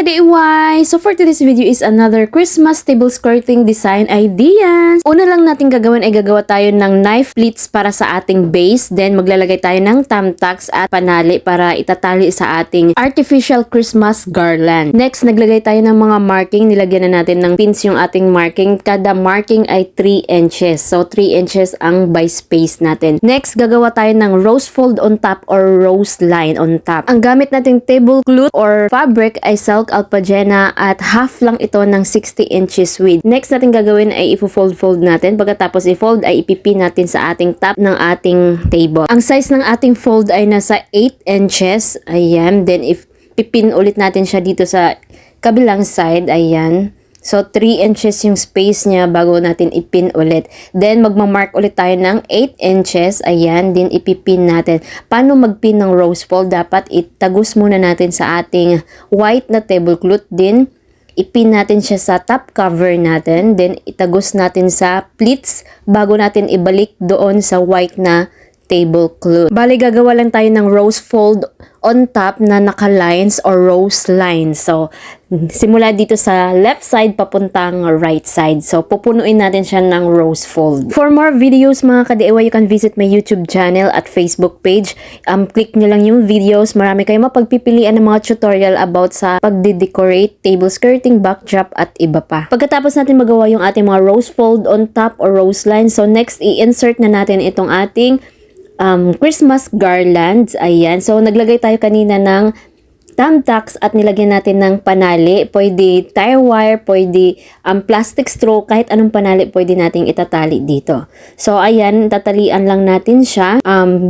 ka-DIY! So for today's video is another Christmas table skirting design ideas. Una lang natin gagawin ay gagawa tayo ng knife pleats para sa ating base. Then maglalagay tayo ng thumbtacks at panali para itatali sa ating artificial Christmas garland. Next, naglagay tayo ng mga marking. Nilagyan na natin ng pins yung ating marking. Kada marking ay 3 inches. So 3 inches ang by space natin. Next, gagawa tayo ng rose fold on top or rose line on top. Ang gamit nating tablecloth or fabric ay silk alpagena at half lang ito ng 60 inches width. Next natin gagawin ay ipo-fold natin. Pagkatapos i-fold ay ipipin natin sa ating top ng ating table. Ang size ng ating fold ay nasa 8 inches. Ayan. Then if pipin ulit natin siya dito sa kabilang side. Ayan. So 3 inches yung space niya bago natin ipin ulit. Then magmamark ulit tayo ng 8 inches. Ayan, din ipipin natin. Paano magpin ng rose fold? Dapat itagus muna natin sa ating white na tablecloth. Din ipin natin siya sa top cover natin. Then itagus natin sa pleats bago natin ibalik doon sa white na tablecloth. Bali, gagawa lang tayo ng rose fold on top na naka-lines or rose lines. So, simula dito sa left side papuntang right side. So, pupunuin natin siya ng rose fold. For more videos mga ka-DIY, you can visit my YouTube channel at Facebook page. Click nyo lang yung videos. Marami kayong mapagpipilian ng mga tutorial about sa pagde-decorate, table skirting, backdrop at iba pa. Pagkatapos natin magawa yung ating mga rose fold on top or rose lines, so next, i-insert na natin itong ating Christmas garlands. Ayan. So, naglagay tayo kanina ng thumbtacks at nilagyan natin ng panali. Pwede tire wire, pwede plastic straw, kahit anong panali pwede nating itatali dito. So, ayan, tatalian lang natin siya.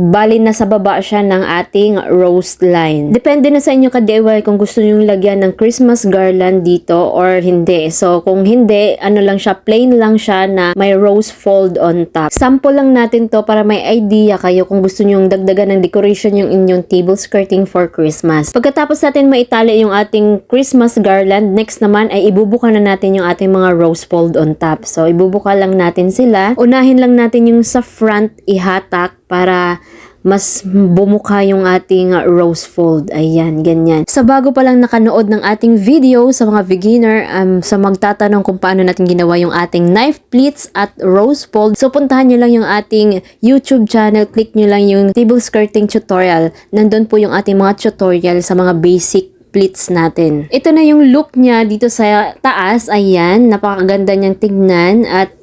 Bali na sa baba siya ng ating rose line. Depende na sa inyo ka-DIY kung gusto nyo lagyan ng Christmas garland dito or hindi. So, kung hindi, ano lang siya, plain lang siya na may rose fold on top. Sample lang natin to para may idea kayo kung gusto nyo dagdagan ng decoration yung inyong table skirting for Christmas. Pagkatapos natin maitali yung ating Christmas garland, next naman ay ibubuka na natin yung ating mga rose fold on top. So, ibubuka lang natin sila. Unahin lang natin yung sa front ihatak para mas bumuka yung ating rose fold. Ayan, ganyan. So, bago pa lang nakanood ng ating video sa mga beginner, sa magtatanong kung paano natin ginawa yung ating knife pleats at rose fold, so puntahan nyo lang yung ating YouTube channel, click nyo lang yung table skirting tutorial. Nandun po yung ating mga tutorial sa mga basic pleats natin. Ito na yung look niya dito sa taas. Ayan, napakaganda niyang tignan at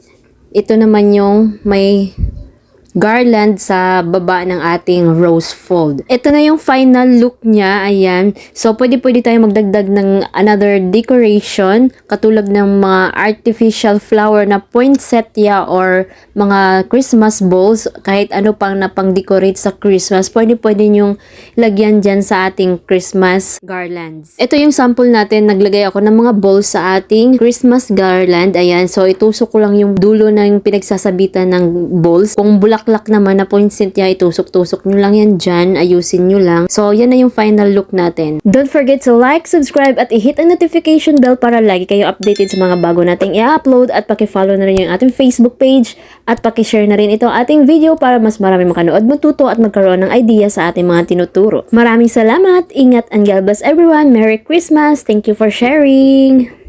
ito naman yung may garland sa baba ng ating rose fold. Ito na yung final look niya. Ayan. So, pwede tayo magdagdag ng another decoration katulad ng mga artificial flower na poinsettia or mga Christmas balls. Kahit ano pang napang-decorate sa Christmas, pwede nyong lagyan dyan sa ating Christmas garlands. Ito yung sample natin. Naglagay ako ng mga balls sa ating Christmas garland. Ayan. So, itusok ko lang yung dulo ng pinagsasabitan ng balls. Kung bulaklak naman na poinsettia, itusok-tusok nyo lang yan dyan, ayusin nyo lang. So, yan na yung final look natin. Don't forget to like, subscribe, at i-hit ang notification bell para lagi kayo updated sa mga bago nating i-upload at paki-follow na rin yung ating Facebook page at paki-share na rin ito ating video para mas marami makanood, matuto at magkaroon ng idea sa ating mga tinuturo. Maraming salamat, ingat and God bless everyone. Merry Christmas! Thank you for sharing!